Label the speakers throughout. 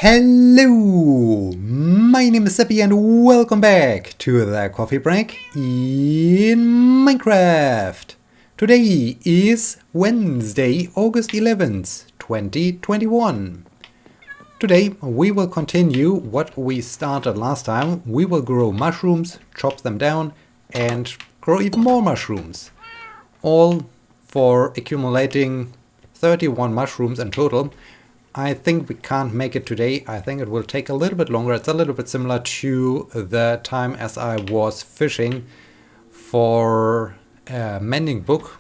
Speaker 1: Hello, my name is Sebbi and welcome back to the coffee break in Minecraft. Today is Wednesday, August 11th, 2021. Today we will continue what we started last time. We will grow mushrooms, chop them down and grow even more mushrooms. All for accumulating 31 mushrooms in total. I think we can't make it today. I think it will take a little bit longer. It's a little bit similar to the time as I was fishing for a mending book.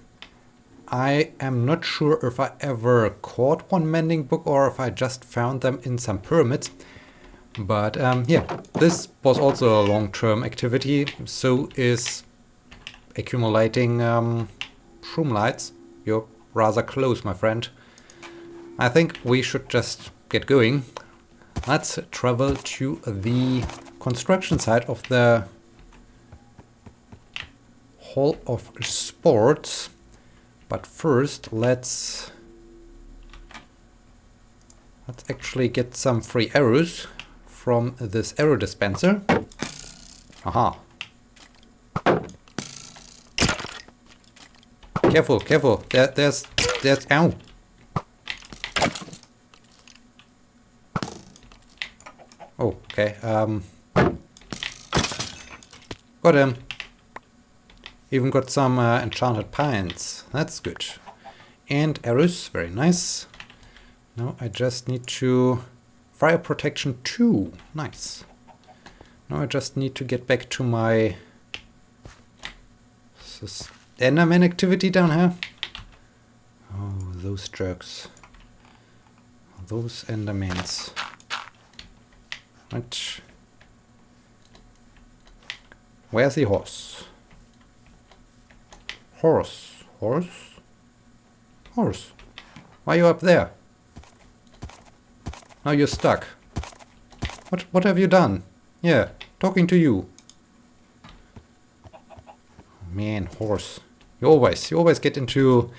Speaker 1: I am not sure if I ever caught one mending book or if I just found them in some pyramids. But yeah, this was also a long-term activity. So is accumulating shroom lights. You're rather close, my friend. I think we should just get going. Let's travel to the construction site of the Hall of Sports. But first, let's actually get some free arrows from this arrow dispenser. Aha. Careful, careful. There's ow. Oh, okay. Got him. Even got some enchanted pines. That's good. And arrows, very nice. Now I just need to... Fire protection 2. Nice. Now I just need to get back to my... Enderman activity down here. Oh, those jerks. Those Endermans. Right. Where's the horse? Horse. Why are you up there? Now you're stuck. What have you done? Yeah, talking to you. Man, horse. You always get into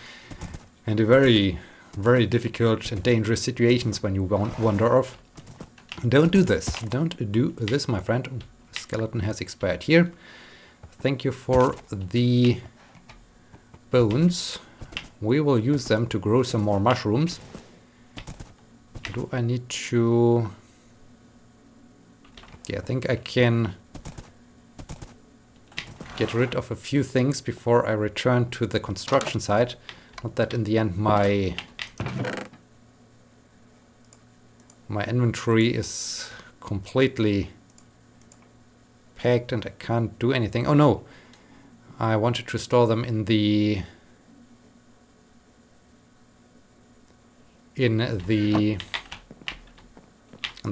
Speaker 1: very, very difficult and dangerous situations when you wander off. Don't do this. Don't do this, my friend. Oh, skeleton has expired here. Thank you for the bones. We will use them to grow some more mushrooms. Do I need to... Yeah, I think I can get rid of a few things before I return to the construction site. Not that in the end my inventory is completely packed and I can't do anything. Oh no, I wanted to store them in the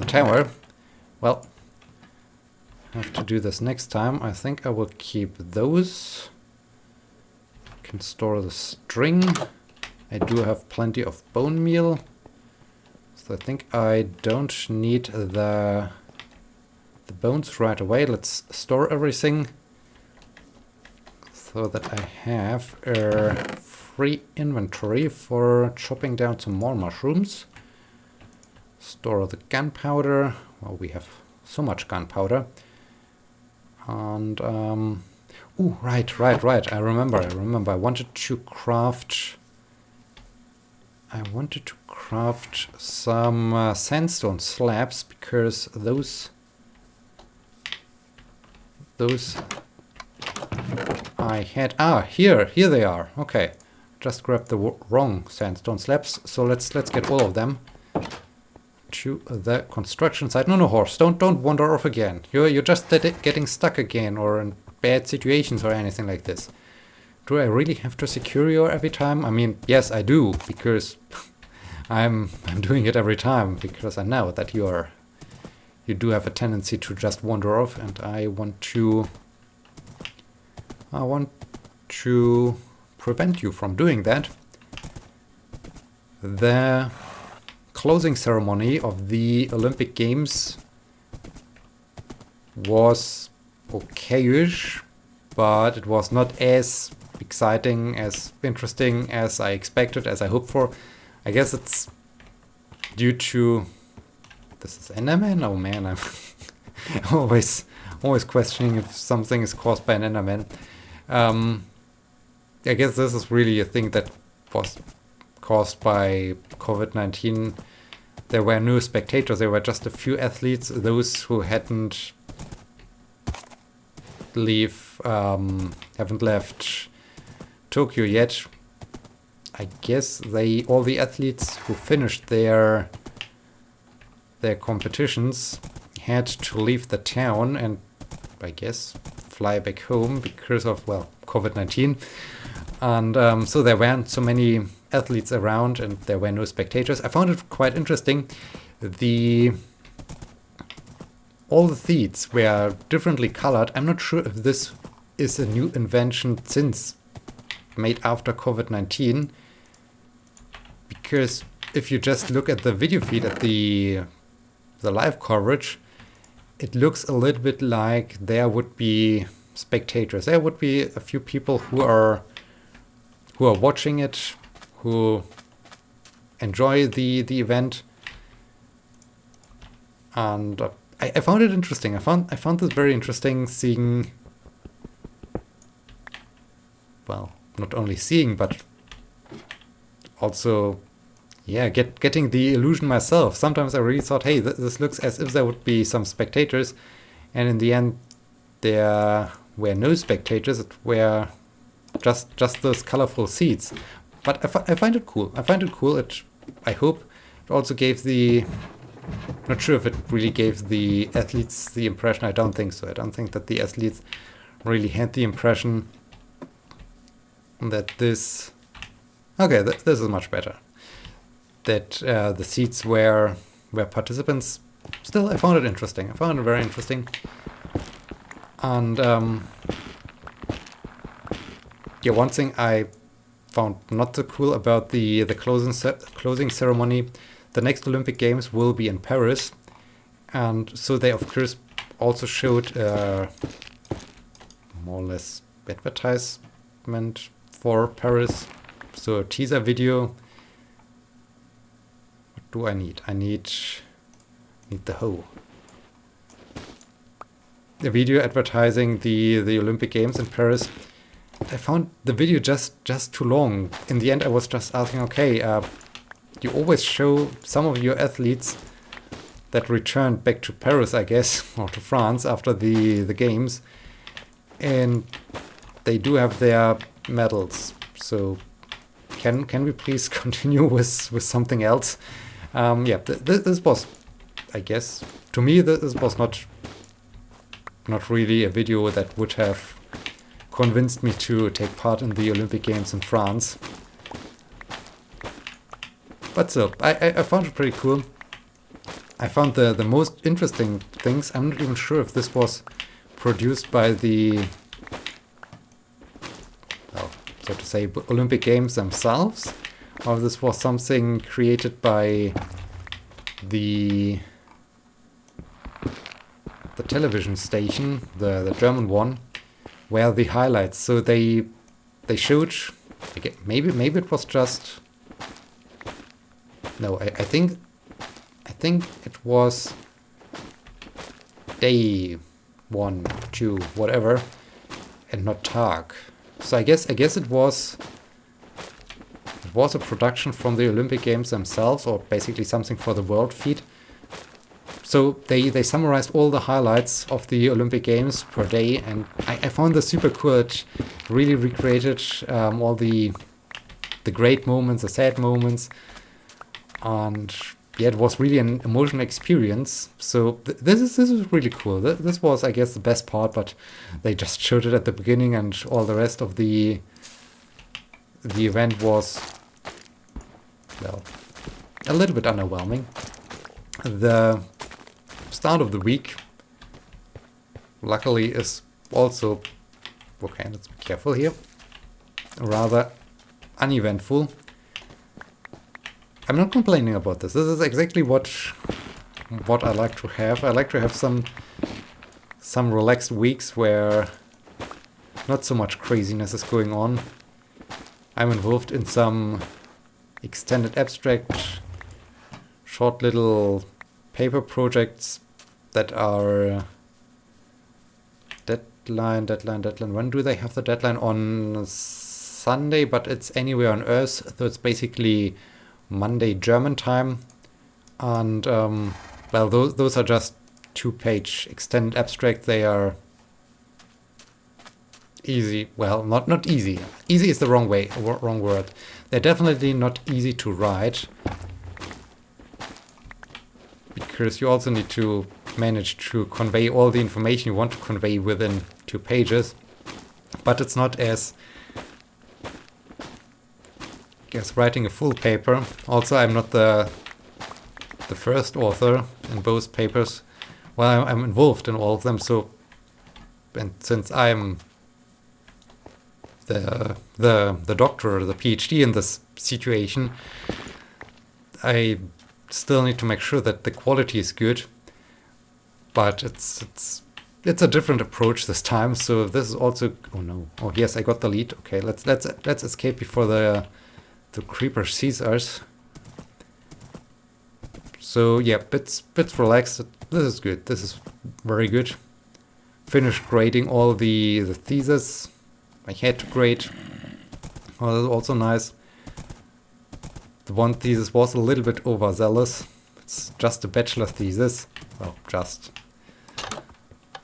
Speaker 1: tower. Well, I have to do this next time. I think I will keep those. Can store the string. I do have plenty of bone meal. So I think I don't need the bones right away. Let's store everything so that I have a free inventory for chopping down some more mushrooms. Store the gunpowder. Well, we have so much gunpowder. And ooh, right. I remember. I wanted to craft some sandstone slabs because those I had. Here they are. Okay, just grabbed the wrong sandstone slabs. So let's get all of them to the construction site. No, horse, don't wander off again. You're just getting stuck again or in bad situations or anything like this. Do I really have to secure you every time? I mean, yes, I do, because I'm doing it every time because I know that you do have a tendency to just wander off, and I want to prevent you from doing that. The closing ceremony of the Olympic Games was okay-ish, but it was not as exciting, as interesting as I expected, as I hoped for. I guess it's due to this is Enderman? Oh man, I'm always questioning if something is caused by an Enderman. I guess this is really a thing that was caused by COVID-19. There were no spectators, there were just a few athletes, those who haven't left Tokyo yet. I guess all the athletes who finished their competitions had to leave the town and I guess fly back home because of, well, COVID-19. And so there weren't so many athletes around and there were no spectators. I found it quite interesting. All the seats were differently colored. I'm not sure if this is a new invention since made after COVID-19. Because if you just look at the video feed, at the live coverage, it looks a little bit like there would be spectators. There would be a few people who are watching it, who enjoy the event, and I found it interesting. I found this very interesting, seeing, well, not only seeing but also, yeah, getting the illusion myself. Sometimes I really thought, hey, this looks as if there would be some spectators, and in the end there were no spectators. It were just those colorful seats. But I find it cool. I hope it also gave not sure if it really gave the athletes the impression. I don't think so. I don't think that the athletes really had the impression that this... Okay, this is much better. That the seats were participants. Still, I found it interesting. I found it very interesting. And yeah, one thing I found not so cool about the closing ceremony. The next Olympic Games will be in Paris, and so they of course also showed more or less advertisement for Paris. So a teaser video. What do I need? I need the hoe. A video advertising the Olympic Games in Paris. I found the video just too long. In the end, I was just asking, okay, you always show some of your athletes that returned back to Paris, I guess, or to France after the games, and they do have their medals. So can we please continue with something else? Yeah, this was, I guess, to me, this was not really a video that would have convinced me to take part in the Olympic Games in France. But still, I found it pretty cool. I found the most interesting things. I'm not even sure if this was produced by the, well, so to say, Olympic Games themselves, or this was something created by the television station, the German one, where the highlights. So they showed, maybe it was just, no, I think it was day 1, 2, whatever, and not Tag. So I guess it was a production from the Olympic Games themselves, or basically something for the world feed. So they summarized all the highlights of the Olympic Games per day, and I found this super cool. It really recreated all the great moments, the sad moments, and yeah, it was really an emotional experience. So this is really cool. This was, I guess, the best part, but they just showed it at the beginning, and all the rest of the event was, well, a little bit underwhelming. The start of the week, luckily, is also, okay, let's be careful here, rather uneventful. I'm not complaining about this. This is exactly what I like to have. I like to have some relaxed weeks where not so much craziness is going on. I'm involved in some extended abstract, short little paper projects that are deadline. When do they have the deadline? On Sunday, but it's anywhere on Earth, so it's basically Monday German time. And well, those are just 2-page extended abstract. They are easy. Well, not easy. Easy is the wrong word. They're definitely not easy to write, because you also need to manage to convey all the information you want to convey within 2 pages. But it's not as writing a full paper. Also, I'm not the first author in both papers. Well, I'm involved in all of them. So, and since I'm the doctor, the PhD in this situation, I still need to make sure that the quality is good. But it's a different approach this time. So this is also, oh no, oh yes, I got the lead. Okay, let's escape before the creeper sees us. So yeah, bits relaxed. This is good. This is very good. Finished grading all the thesis I had to grade. Oh, that's also nice. The one thesis was a little bit overzealous. It's just a bachelor thesis. Well, just.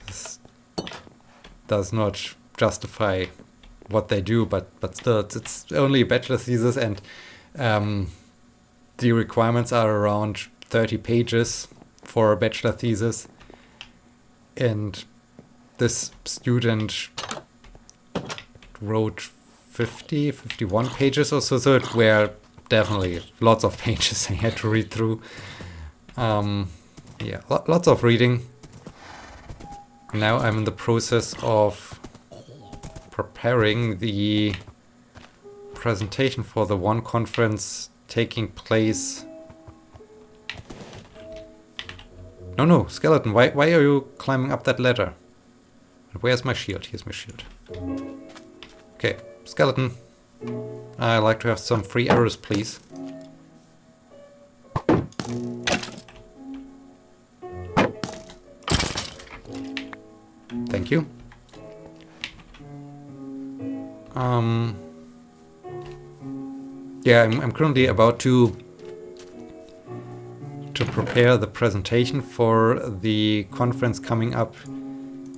Speaker 1: This does not justify what they do, but still, it's only a bachelor thesis, and the requirements are around 30 pages for a bachelor thesis. And this student wrote 51 pages or so, so it were definitely lots of pages I had to read through. Yeah, lots of reading. Now I'm in the process of preparing the presentation for the one conference taking place. No, skeleton, why are you climbing up that ladder? Where's my shield? Here's my shield. Okay, skeleton. I'd like to have some free arrows, please. Thank you. Yeah, I'm currently about to prepare the presentation for the conference coming up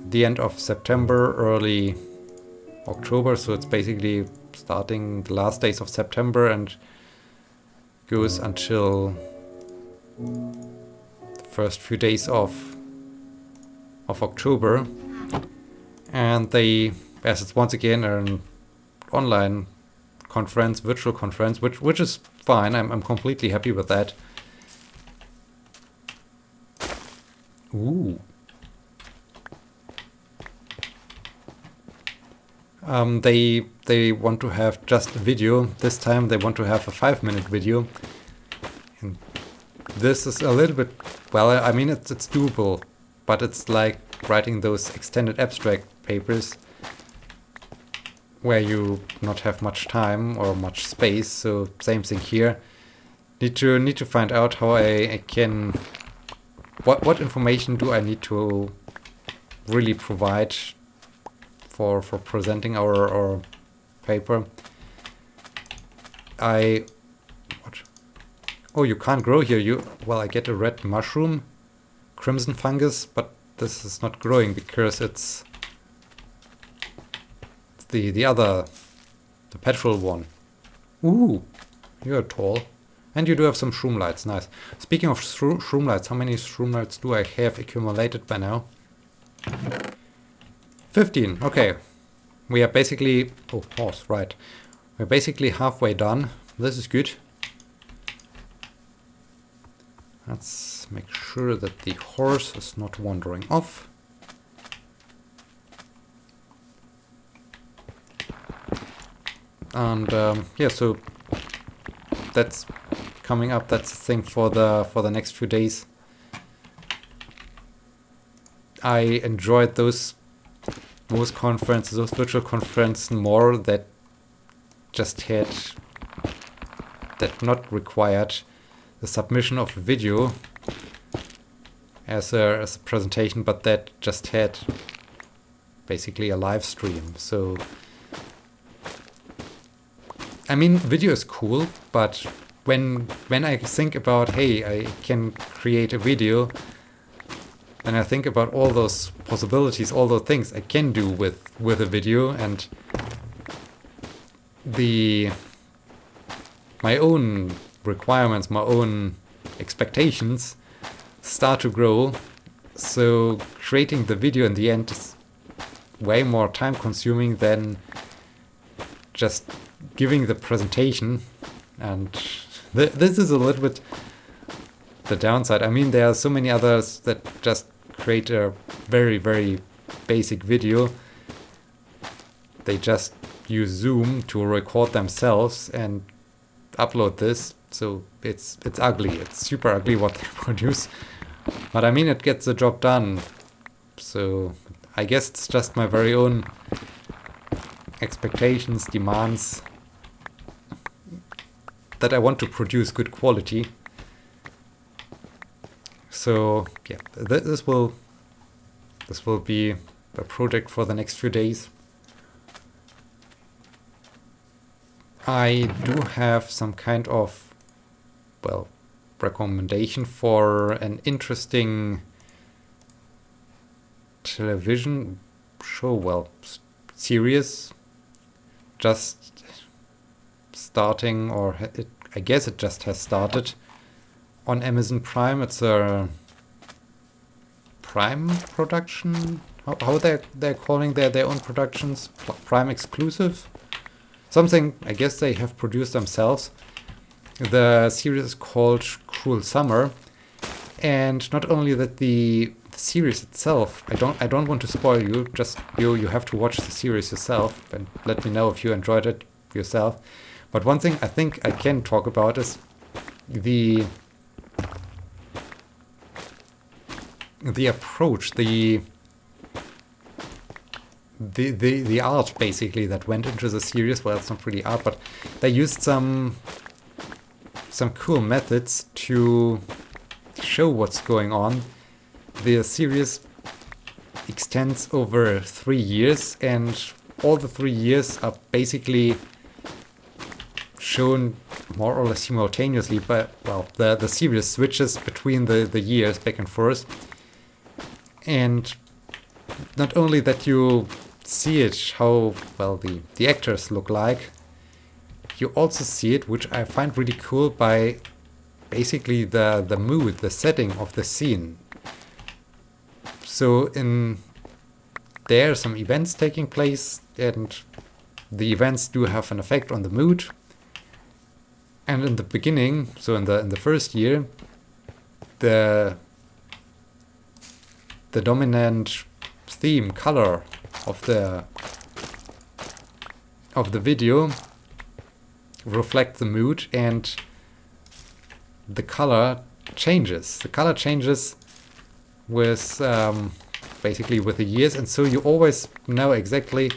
Speaker 1: the end of September, early October. So it's basically starting the last days of September and goes until the first few days of October. And as it's once again an online conference, virtual conference, which is fine. I'm completely happy with that. Ooh. They want to have just a video. This time they want to have a 5-minute video. And this is a little bit, well, I mean, it's doable, but it's like writing those extended abstract papers where you not have much time or much space. So same thing here. Need to find out how I can, what information do I need to really provide for presenting our paper. What? Oh, you can't grow here. Well, I get a red mushroom, crimson fungus, but this is not growing because it's the petrol one. Ooh, you're tall. And you do have some shroom lights, nice. Speaking of shroom lights, how many shroom lights do I have accumulated by now? 15, okay. We are basically, oh, horse, right. We're basically halfway done. This is good. Let's make sure that the horse is not wandering off. And yeah, so that's coming up. That's the thing for the next few days. I enjoyed those conferences, those virtual conferences more that not required the submission of video, as a presentation, but that just had basically a live stream. So I mean, video is cool, but when I think about, hey, I can create a video, then I think about all those possibilities, all those things I can do with a video, and my own requirements, my own expectations start to grow. So creating the video in the end is way more time consuming than just giving the presentation. And this is a little bit the downside. I mean, there are so many others that just create a very, very basic video. They just use Zoom to record themselves and upload this. So it's ugly. It's super ugly what they produce. But I mean, it gets the job done. So I guess it's just my very own expectations, demands, that I want to produce good quality. So yeah, this will be a project for the next few days. I do have some kind of, well, recommendation for an interesting television show, well, series, just starting, or I guess it just has started on Amazon Prime. It's a Prime production. How they're calling their own productions, Prime exclusive, something. I guess they have produced themselves. The series is called Cruel Summer, and not only that, the series itself, I don't want to spoil you. Just you have to watch the series yourself and let me know if you enjoyed it yourself. But one thing I think I can talk about is the approach, the art basically that went into the series. Well, it's not really art, but they used some cool methods to show what's going on. The series extends over 3 years, and all the 3 years are basically shown more or less simultaneously. But well, the series switches between the years back and forth, and not only that you see it, how well the actors look like, you also see it, which I find really cool, by basically the mood, the setting of the scene. So there are some events taking place, and the events do have an effect on the mood. And in the beginning, so in the first year, the dominant theme color of the video reflects the mood, and the color changes. The color changes with basically with the years, and so you always know exactly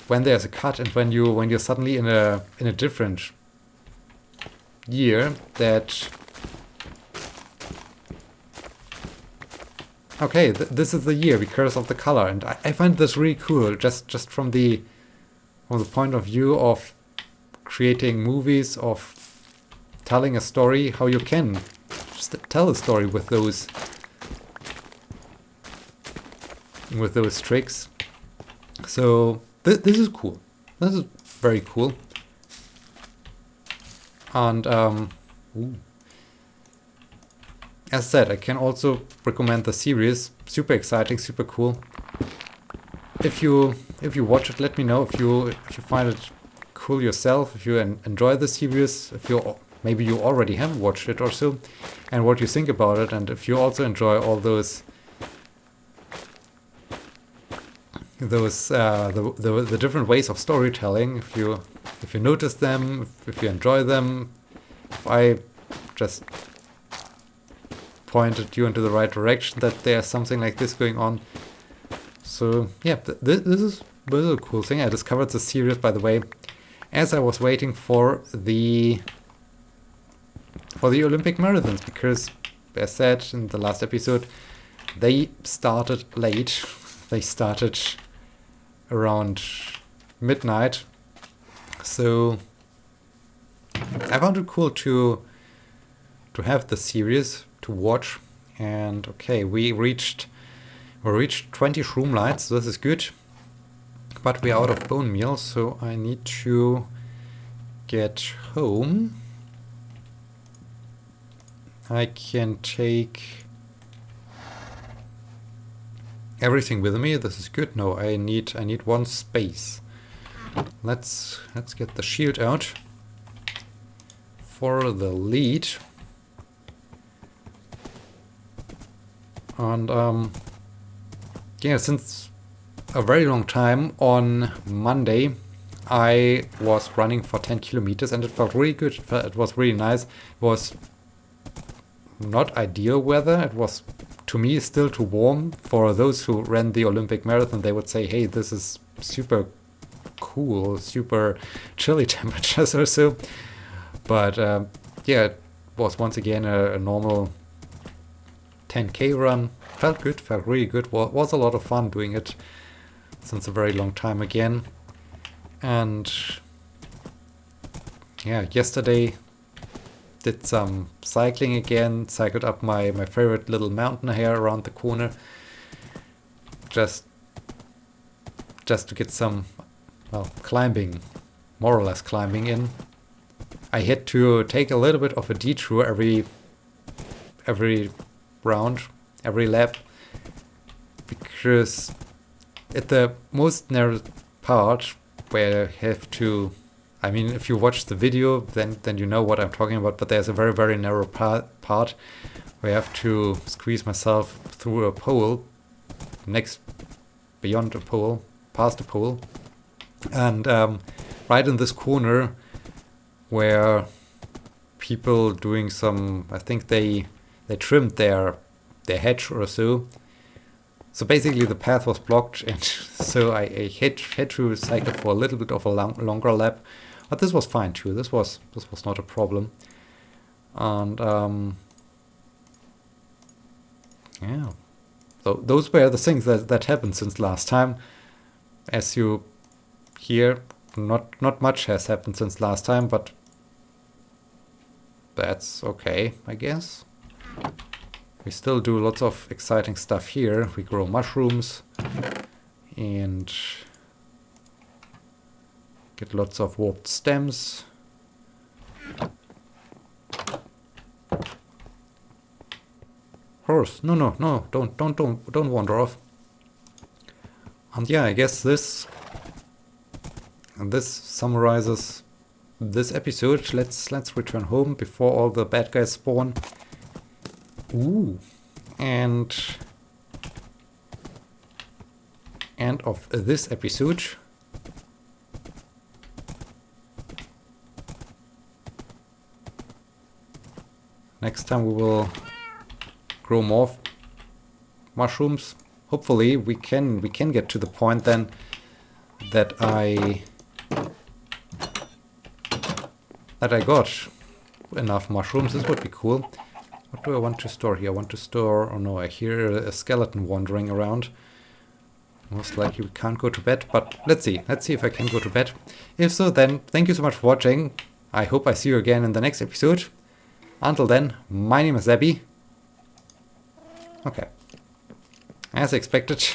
Speaker 1: when there's a cut and when you're suddenly in a different year. That okay, this is the year because of the color, and I find this really cool, just from the point of view of creating movies, of telling a story, how you can just tell a story with those tricks. So this is cool. This is very cool. And as said, I can also recommend the series. Super exciting, super cool. If you watch it, let me know if you find it cool yourself, if you enjoy the series, if maybe you already haven't watched it or so, and what you think about it, and if you also enjoy all those the different ways of storytelling, if you notice them, if you enjoy them, if I just pointed you into the right direction, that there's something like this going on. So yeah, this is a cool thing. I discovered the series, by the way, as I was waiting for the Olympic marathons, because as said in the last episode, they started late. They started around midnight. So I found it cool to have the series to watch. And okay, we reached 20 shroom lights, so this is good. But we're out of bone meal, so I need to get home. I can take everything with me. This is good. No, I need one space. Let's get the shield out for the lead. And yeah, since a very long time on Monday I was running for 10 kilometers and it felt really good. It was really nice. It was not ideal weather. It was, to me, still too warm. For those who ran the Olympic marathon, they would say, hey, this is super cool, super chilly temperatures or so. But yeah, it was once again a normal 10K run. Felt good, felt really good. Was a lot of fun doing it since a very long time again. And yeah, yesterday did some cycling again, cycled up my favorite little mountain here around the corner. Just to get some, well, climbing, more or less climbing in. I had to take a little bit of a detour every round, every lap, because at the most narrow part where I have to, I mean, if you watch the video, then you know what I'm talking about, but there's a very, very narrow part where I have to squeeze myself through a pole, beyond a pole, past a pole, and right in this corner where people doing some, I think they trimmed their hedge or so. So basically the path was blocked, and so I had to cycle for a little bit of a longer lap. But this was fine too. This was not a problem. And yeah, so those were the things that happened since last time. As you hear, not much has happened since last time, but that's okay, I guess. We still do lots of exciting stuff here. We grow mushrooms and get lots of warped stems. Horse, no, don't wander off. And yeah, I guess this summarizes this episode. Let's return home before all the bad guys spawn. Ooh, and end of this episode. Next time we will grow more mushrooms. Hopefully we can get to the point then that I got enough mushrooms. This would be cool. What do I want to store here? I want to store... Oh no, I hear a skeleton wandering around. Most likely we can't go to bed, but let's see. Let's see if I can go to bed. If so, then thank you so much for watching. I hope I see you again in the next episode. Until then, my name is Sebbi. Okay. As expected,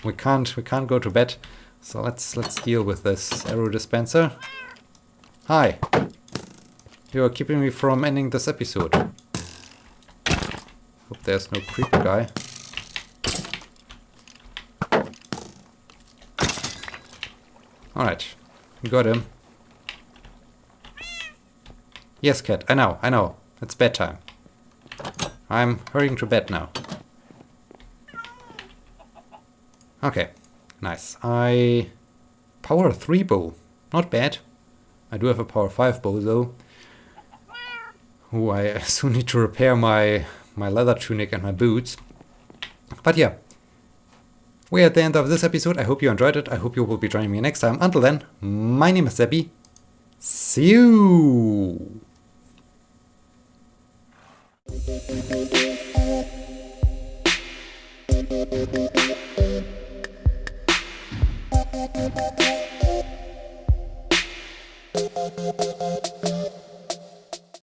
Speaker 1: we can't go to bed. So let's deal with this arrow dispenser. Hi. You are keeping me from ending this episode. Hope there's no creeper guy. Alright, got him. Yes, cat, I know. It's bedtime. I'm hurrying to bed now. Okay, nice. Power 3 bow. Not bad. I do have a power 5 bow though. Ooh, I soon need to repair my leather tunic and my boots. But yeah, we're at the end of this episode. I hope you enjoyed it. I hope you will be joining me next time. Until then, my name is Sebbi. See you!